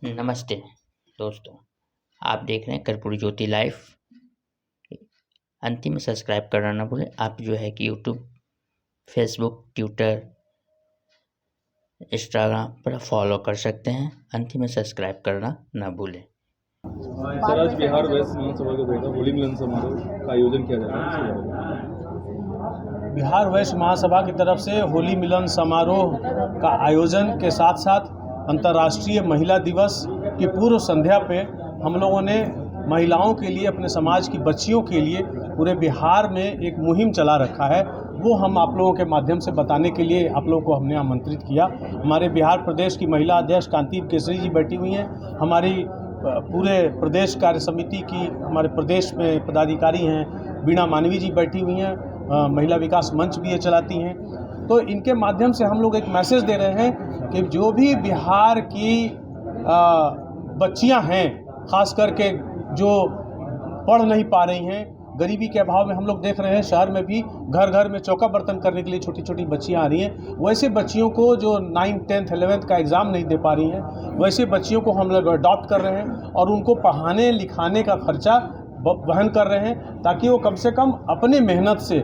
नमस्ते दोस्तों, आप देख रहे हैं कर्पूरी ज्योति लाइव। अंतिम में सब्सक्राइब करना ना भूलें। आप जो है कि यूट्यूब, फेसबुक, ट्विटर, इंस्टाग्राम पर फॉलो कर सकते हैं। अंतिम में सब्सक्राइब करना ना भूलें। सर, आज बिहार वेस्ट महासभा के द्वारा होली मिलन समारोह का आयोजन किया जा रहा है। बिहार वेस्ट महासभा की तरफ से होली मिलन समारोह का आयोजन के साथ साथ अंतर्राष्ट्रीय महिला दिवस की पूर्व संध्या पे हम लोगों ने महिलाओं के लिए, अपने समाज की बच्चियों के लिए पूरे बिहार में एक मुहिम चला रखा है। वो हम आप लोगों के माध्यम से बताने के लिए आप लोगों को हमने आमंत्रित किया। हमारे बिहार प्रदेश की महिला अध्यक्ष कांति केसरी जी बैठी हुई हैं। हमारी पूरे प्रदेश कार्य समिति की हमारे प्रदेश में पदाधिकारी हैं, बीणा मानवी जी बैठी हुई हैं, महिला विकास मंच भी ये चलाती हैं। तो इनके माध्यम से हम लोग एक मैसेज दे रहे हैं कि जो भी बिहार की बच्चियां हैं, खास करके जो पढ़ नहीं पा रही हैं, गरीबी के अभाव में हम लोग देख रहे हैं शहर में भी घर घर में चौका बर्तन करने के लिए छोटी छोटी बच्चियां आ रही हैं। वैसे बच्चियों को जो 9th 10th 11th का एग्ज़ाम नहीं दे पा रही हैं, वैसे बच्चियों को हम लोग अडॉप्ट कर रहे हैं और उनको पढ़ाने लिखाने का खर्चा वहन कर रहे हैं, ताकि वो कम से कम अपने मेहनत से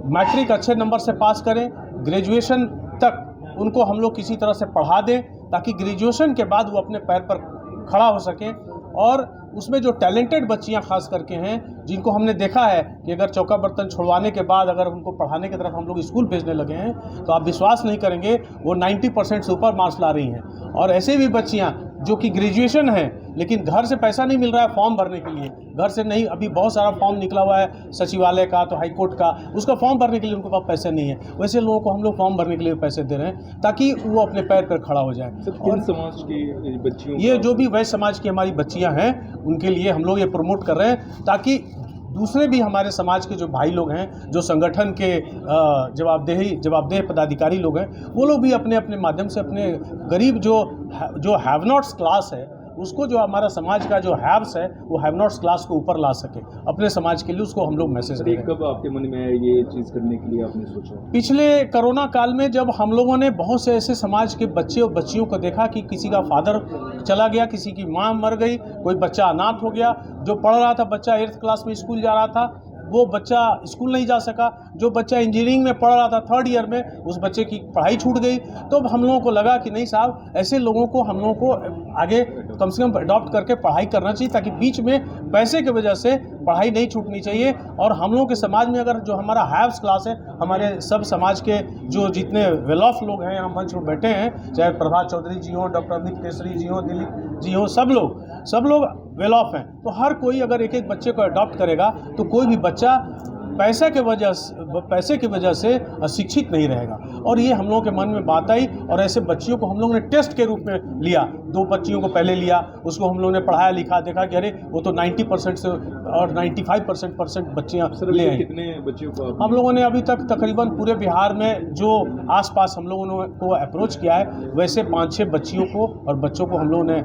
मैट्रिक अच्छे नंबर से पास करें, ग्रेजुएशन तक उनको हम लोग किसी तरह से पढ़ा दें, ताकि ग्रेजुएशन के बाद वो अपने पैर पर खड़ा हो सकें। और उसमें जो टैलेंटेड बच्चियां खास करके हैं, जिनको हमने देखा है कि अगर चौका बर्तन छुड़वाने के बाद अगर उनको पढ़ाने की तरफ हम लोग स्कूल भेजने लगे हैं, तो आप विश्वास नहीं करेंगे, वो 90% से ऊपर मार्क्स ला रही हैं। और ऐसे भी बच्चियां जो कि ग्रेजुएशन है, लेकिन घर से पैसा नहीं मिल रहा है फॉर्म भरने के लिए, घर से नहीं, अभी बहुत सारा फॉर्म निकला हुआ है सचिवालय का, तो हाईकोर्ट का, उसका फॉर्म भरने के लिए उनके पास पैसे नहीं है। वैसे लोगों को हम लोग फॉर्म भरने के लिए पैसे दे रहे हैं, ताकि वो अपने पैर पर खड़ा हो जाए। और समाज की बच्चियों, ये जो भी वैश्य समाज की हमारी बच्चियां हैं, उनके लिए हम लोग ये प्रमोट कर रहे हैं, ताकि दूसरे भी हमारे समाज के जो भाई लोग हैं, जो संगठन के जवाबदेह पदाधिकारी लोग हैं, वो लोग भी अपने अपने माध्यम से अपने गरीब जो हैव नॉट्स क्लास है, उसको, जो हमारा समाज का जो हैव्स है, वो हैव नॉट्स क्लास को ऊपर ला सके अपने समाज के लिए, उसको हम लोग मैसेज दें। कब आपके मन में ये चीज़ करने के लिए आपने सोचा? पिछले कोरोना काल में जब हम लोगों ने बहुत से ऐसे समाज के बच्चे और बच्चियों को देखा कि किसी का फादर चला गया, किसी की माँ मर गई, कोई बच्चा अनाथ हो गया, जो पढ़ रहा था बच्चा 8th क्लास में स्कूल जा रहा था, वो बच्चा स्कूल नहीं जा सका, जो बच्चा इंजीनियरिंग में पढ़ रहा था 3rd ईयर में, उस बच्चे की पढ़ाई छूट गई। तो हम लोगों को लगा कि नहीं साहब, ऐसे लोगों को हम लोगों को आगे कम से कम अडॉप्ट करके पढ़ाई करना चाहिए, ताकि बीच में पैसे की वजह से पढ़ाई नहीं छूटनी चाहिए। और हम लोगों के समाज में अगर जो हमारा हैव्स क्लास है, हमारे सब समाज के जो जितने वेल ऑफ लोग हैं, यहाँ मंच में बैठे हैं, चाहे प्रभात चौधरी जी हों, डॉक्टर अमित केसरी जी हों, दिलीप जी हों, सब लोग वेल ऑफ हैं। तो हर कोई अगर एक एक बच्चे को अडॉप्ट करेगा, तो कोई भी बच्चा पैसे की वजह से अशिक्षित नहीं रहेगा। और ये हम लोगों के मन में बात आई, और ऐसे बच्चियों को हम लोगों ने टेस्ट के रूप में लिया। 2 बच्चियों को पहले लिया, उसको हम लोगों ने पढ़ाया लिखा, देखा कि अरे वो तो 90% से और 95% बच्चियाँ ले आए। कितने बच्चियों को हम लोगों ने अभी तक तकरीबन पूरे बिहार में जो आसपास हम लोगों को अप्रोच किया है, वैसे 5-6 बच्चियों को और बच्चों को हम लोगों ने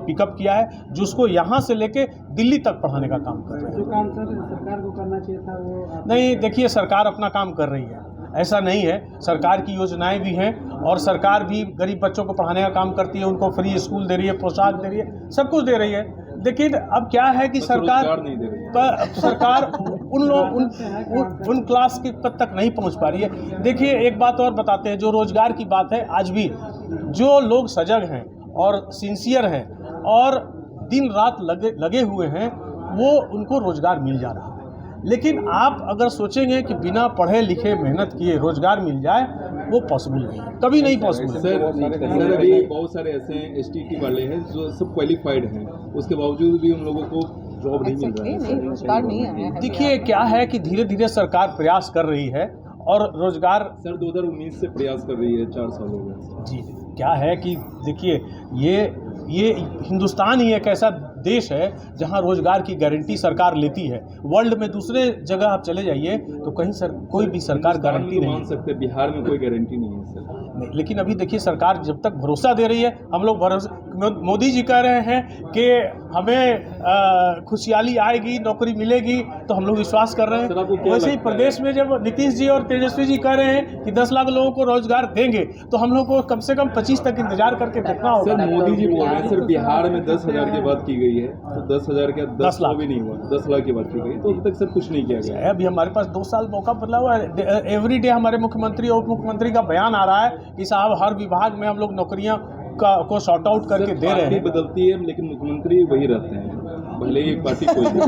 पिकअप किया है, जिसको यहाँ से लेके दिल्ली तक पढ़ाने का काम कर रहे हैं। जो काम सर सरकार को करना चाहिए था वो नहीं, देखिए सरकार अपना काम कर रही है, ऐसा नहीं है। सरकार की योजनाएं भी हैं, और सरकार भी गरीब बच्चों को पढ़ाने का काम करती है, उनको फ्री स्कूल दे रही है, पोशाक दे रही है, सब कुछ दे रही है। लेकिन अब क्या है कि सरकार नहीं दे रही। सरकार उन क्लास के पद तक नहीं पहुंच पा रही है। देखिए एक बात और बताते हैं, जो रोजगार की बात है, आज भी जो लोग सजग हैं और सिंसियर हैं और दिन रात लगे हुए हैं, वो उनको रोजगार मिल जा रहा है। लेकिन आप अगर सोचेंगे कि बिना पढ़े लिखे मेहनत किए रोजगार मिल जाए, वो पॉसिबल नहीं है, कभी नहीं पॉसिबल है। सर अभी बहुत सारे ऐसे STT वाले हैं जो सब क्वालिफाइड हैं, उसके बावजूद भी उन लोगों को जॉब नहीं मिल रहा है। देखिए क्या है कि धीरे धीरे सरकार प्रयास कर रही है, और रोजगार सर 2019 से प्रयास कर रही है, 4 साल हो गए। जी, क्या है कि देखिए ये हिंदुस्तान ही एक ऐसा देश है जहां रोजगार की गारंटी सरकार लेती है। वर्ल्ड में दूसरे जगह आप चले जाइए तो कहीं कोई भी सरकार गारंटी नहीं मान सकते, बिहार में कोई गारंटी नहीं है सर। नहीं, लेकिन अभी देखिए सरकार जब तक भरोसा दे रही है, हम लोग मोदी जी कह रहे हैं कि हमें खुशहाली आएगी, नौकरी मिलेगी, तो हम लोग विश्वास कर रहे सर, आपको हैं। क्या वैसे ही लगता है? प्रदेश में जब नीतीश जी और तेजस्वी जी कह रहे हैं कि 10 लाख लोगों को रोजगार देंगे, तो हम लोग को कम से कम 25 तक इंतजार करके देखना होगा। सर मोदी जी बोल रहे हैं सर बिहार में 10,000 की बात की गई है, तो 10,000 के 10 लाख भी नहीं हुआ, 10 लाख की बात की गई, तो अभी तक सर कुछ नहीं किया गया है। अभी हमारे पास 2 साल मौका बदला हुआ है। एवरी डे हमारे मुख्यमंत्री और उप मुख्यमंत्री का बयान आ रहा है कि साहब हर विभाग में हम लोग नौकरियां को सॉर्ट आउट करके दे रहे पार्टी हैं। बदलती है लेकिन मुख्यमंत्री वही रहते हैं, भले ही पार्टी कोई भी।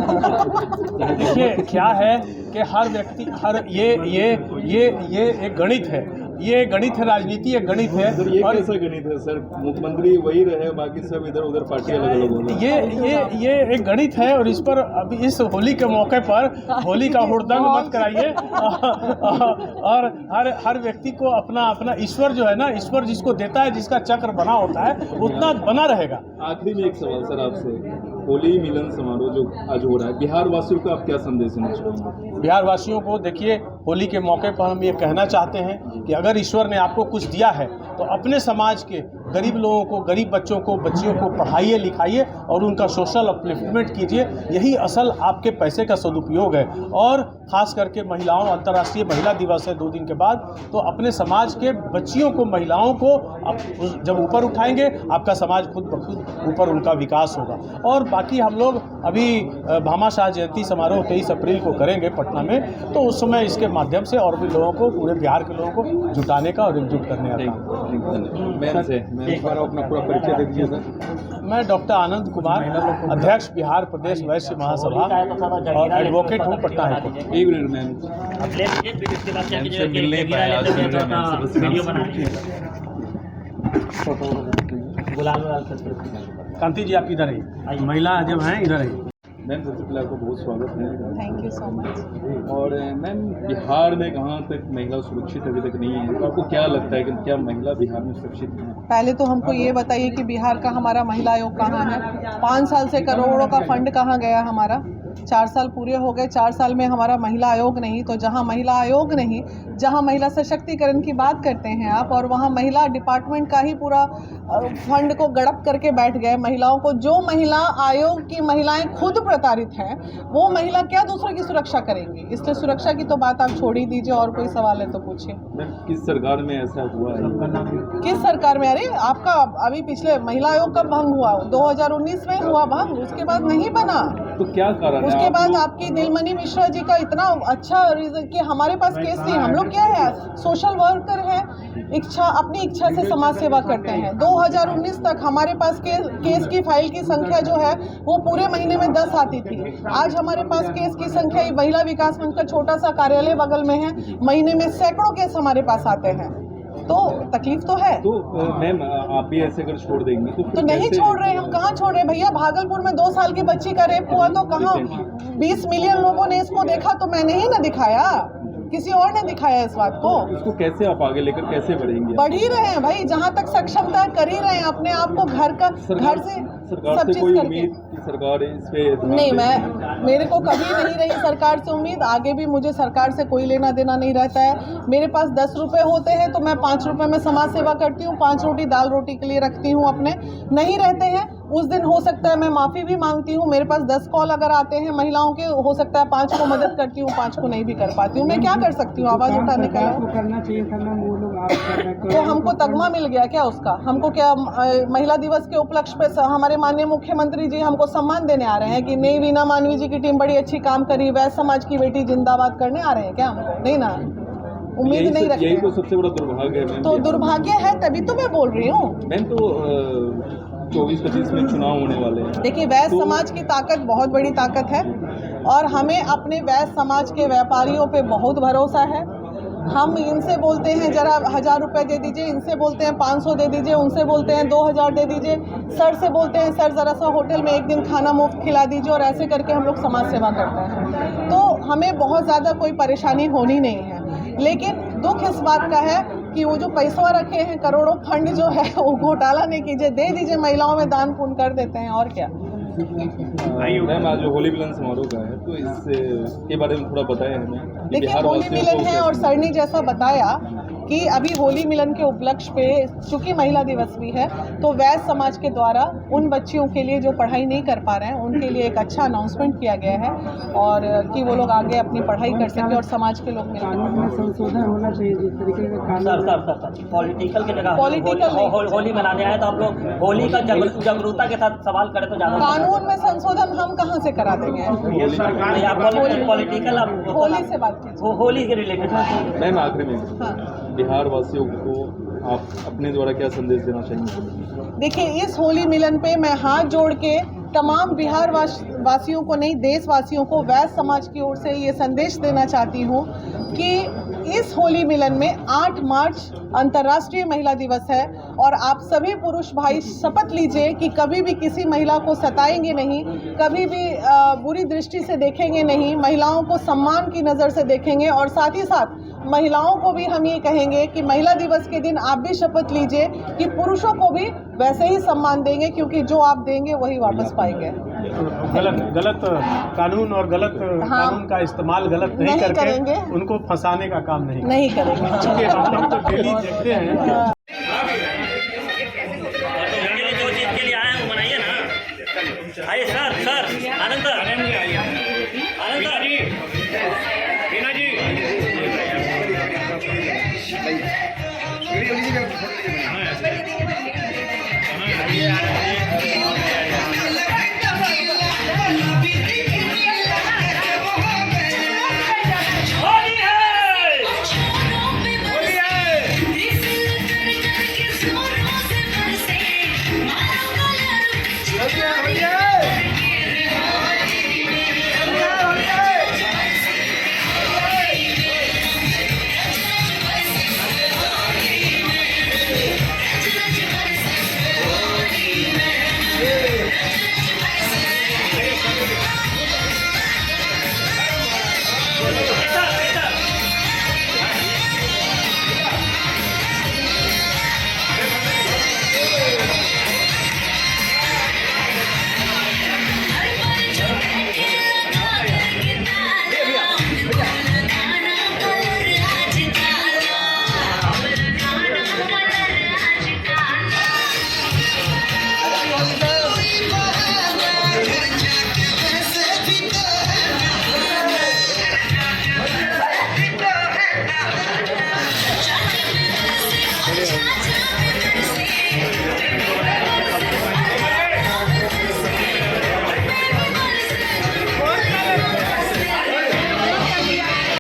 देखिए क्या है कि हर व्यक्ति ये एक गणित है, ये गणित है, राजनीति एक गणित है। सर ये और कैसा गणित है सर, मुख्यमंत्री वही रहे, बाकी सब इधर उधर पार्टी अलग अलग हो रही है। ये एक गणित है, और इस पर अभी इस होली के मौके पर होली का हुड़दंग मत कराइए। और हर व्यक्ति को अपना अपना ईश्वर जो है ना, ईश्वर जिसको देता है, जिसका चक्र बना होता है, उतना बना रहेगा। आखिरी में एक सवाल सर आपसे, होली मिलन समारोह जो आज हो रहा है, बिहार वासियों को आप क्या संदेश देना चाहेंगे? बिहार वासियों को देखिए, होली के मौके पर हम ये कहना चाहते हैं कि अगर ईश्वर ने आपको कुछ दिया है तो अपने समाज के गरीब लोगों को, गरीब बच्चों को, बच्चियों को पढ़ाइए लिखाइए और उनका सोशल अपलिफ्टमेंट कीजिए। यही असल आपके पैसे का सदुपयोग है। और ख़ास करके महिलाओं, अंतर्राष्ट्रीय महिला दिवस है 2 दिन के बाद, तो अपने समाज के बच्चियों को, महिलाओं को आप जब ऊपर उठाएंगे, आपका समाज खुद ब खुद ऊपर उनका विकास होगा। और बाकी हम लोग अभी भामाशाह जयंती समारोह 23 अप्रैल को करेंगे पटना में, तो उस समय इसके माध्यम से और भी लोगों को, पूरे बिहार के लोगों को जुटाने का और एकजुट करने का काम। एक बार अपना पूरा परिचय दे दीजिए सर। मैं डॉक्टर आनंद कुमार, अध्यक्ष बिहार प्रदेश वैश्य महासभा और एडवोकेट हूँ पटना हाईकोर्ट। एक मिनट मैम, हमसे मिल नहीं पाया आज वीडियो बना कांति जी आप इधर आइए, महिला जब हैं इधर आइए। मैम सबसे पहले आपको बहुत स्वागत है। Thank you so much. और मैम बिहार में कहाँ तक महिला सुरक्षित अभी तक नहीं है, तो आपको क्या लगता है कि क्या महिला बिहार में सुरक्षित है? पहले तो हमको ये बताइए कि बिहार का हमारा महिला आयोग कहाँ है? 5 साल से करोड़ों का फंड कहाँ गया हमारा? 4 साल पूरे हो गए, 4 साल में हमारा महिला आयोग नहीं। तो जहाँ महिला आयोग नहीं, जहाँ महिला सशक्तिकरण की बात करते हैं आप, और वहाँ महिला डिपार्टमेंट का ही पूरा फंड को गड़प करके बैठ गए महिलाओं को। जो महिला आयोग की महिलाएं खुद प्रताड़ित हैं, वो महिला क्या दूसरे की सुरक्षा करेंगी? इसलिए सुरक्षा की तो बात आप छोड़ ही दीजिए, और कोई सवाल है तो पूछिए। मैम किस सरकार में ऐसा हुआ है? किस सरकार में? अरे आपका अभी पिछले महिला आयोग कब भंग हुआ? 2019 में हुआ भंग, उसके बाद नहीं बना। तो क्या कारण है? उसके आप बाद लोग- आपकी दिलमणि मिश्रा जी का इतना अच्छा रीजन कि हमारे पास केस थी। हम लोग क्या है, सोशल वर्कर है, अपनी इच्छा से समाज सेवा करते हैं। 2019 तक हमारे पास केस की फाइल की संख्या जो है वो पूरे महीने में 10 आती थी। आज हमारे पास केस की संख्या, महिला विकास मंच का छोटा सा कार्यालय बगल में है, महीने में सैकड़ों केस हमारे पास आते हैं। तो तकलीफ तो है। तो मैम आप भी ऐसे अगर छोड़ देंगे तो तो नहीं छोड़ रहे, हम कहाँ छोड़ रहे भैया? भागलपुर में 2 साल की बच्ची का रेप हुआ तो कहाँ 20 मिलियन लोगों ने इसको देखा, तो मैंने ही ना दिखाया, किसी और ने दिखाया इस बात को। इसको कैसे आप आगे लेकर कैसे बढ़ेंगे? बढ़ ही रहे हैं भाई, जहाँ तक सक्षमता कर ही रहे हैं अपने आप को। घर से सरकार सब से चीज कोई करके। उम्मीद कि सरकार इस पे ध्यान नहीं, दे? मेरे को कभी नहीं रही सरकार से उम्मीद, आगे भी मुझे सरकार से कोई लेना देना नहीं रहता है। मेरे पास 10 रुपए होते हैं तो मैं 5 रुपए में समाज सेवा करती हूँ, 5 रोटी दाल रोटी के लिए रखती हूँ अपने। नहीं रहते हैं उस दिन हो सकता है मैं माफ़ी भी मांगती हूँ। मेरे पास 10 कॉल अगर आते हैं महिलाओं के, हो सकता है 5 को मदद करती हूँ, 5 को नहीं भी कर पाती हूँ। मैं क्या कर सकती हूँ? आवाज़ उठाने का सरकार को करना चाहिए था ना, वो लोग आप कर रहे हैं। तो हमको तगमा मिल गया क्या उसका? हमको क्या महिला दिवस के उपलक्ष्य पे हमारे माननीय मुख्यमंत्री जी हमको सम्मान देने आ रहे हैं कि नहीं, वीना मानवी जी की टीम बड़ी अच्छी काम करी, वैश्य समाज की बेटी जिंदाबाद करने आ रहे हैं क्या हमको? नहीं ना, उम्मीद नहीं रखते। यही तो सबसे बड़ा दुर्भाग्य है मैम। तो दुर्भाग्य है, तभी तो मैं बोल रही हूँ। मैम तो 24-25 में चुनाव होने वाले हैं। देखिए, वैश्य समाज की ताकत बहुत बड़ी ताकत है, और हमें अपने वैश्य समाज के व्यापारियों पे बहुत भरोसा है। हम इनसे बोलते हैं जरा 1000 रुपये दे दीजिए, इनसे बोलते हैं 500 दे दीजिए, उनसे बोलते हैं 2000 दे दीजिए, सर से बोलते हैं सर ज़रा सा होटल में एक दिन खाना मुफ्त खिला दीजिए, और ऐसे करके हम लोग समाज सेवा करते हैं। तो हमें बहुत ज़्यादा कोई परेशानी होनी नहीं है। लेकिन दुख इस बात का है कि वो जो पैसा रखे हैं, करोड़ों फंड जो है, वो घोटाला नहीं कीजिए, दे दीजिए, महिलाओं में दान पुण्य कर देते हैं, और क्या। मैम आज होली मिलन समारोह का है, तो इसके बारे में थोड़ा बताएं हमें। देखिए, होली मिलन है, और सर ने जैसा बताया कि अभी होली मिलन के उपलक्ष्य पे चूँकि महिला दिवस भी है, तो वैश्य समाज के द्वारा उन बच्चियों के लिए जो पढ़ाई नहीं कर पा रहे हैं उनके लिए एक अच्छा अनाउंसमेंट किया गया है और कि वो लोग आगे अपनी पढ़ाई कर सकें और समाज के लोग मिल कानून में संशोधन होना चाहिए जिस तरीके का कानून सर पॉलिटिकल की जगह Political नहीं। होली मनाने आए तो आप लोग होली का जागरूकता के साथ सवाल करें तो ज़्यादा कानून में संशोधन हम कहाँ से करा देंगे? पॉलिटिकल होली से बात कीजिए। होली के रिलेटेड मैम आखिरी में हाँ। बिहार वासियों को आप अपने द्वारा क्या संदेश देना चाहेंगे? देखिए, इस होली मिलन पे मैं हाथ जोड़ के तमाम बिहार वासियों को नहीं, देशवासियों को वैश्य समाज की ओर से ये संदेश देना चाहती हूँ कि इस होली मिलन में 8 मार्च अंतर्राष्ट्रीय महिला दिवस है और आप सभी पुरुष भाई शपथ लीजिए कि कभी भी किसी महिला को सताएंगे नहीं, कभी भी बुरी दृष्टि से देखेंगे नहीं, महिलाओं को सम्मान की नज़र से देखेंगे और साथ ही साथ महिलाओं को भी हम ये कहेंगे कि महिला दिवस के दिन आप भी शपथ लीजिए कि पुरुषों को भी वैसे ही सम्मान देंगे, क्योंकि जो आप देंगे वही वापस पाएंगे। गलत कानून और गलत कानून का इस्तेमाल गलत नहीं नहीं करके करेंगे। उनको फंसाने का काम नहीं करेंगे। क्योंकि हम लोग तो डेली देखते हैं जो चीज़ के लिए आए हैं वो मनाइए ना। आइए सर आनंद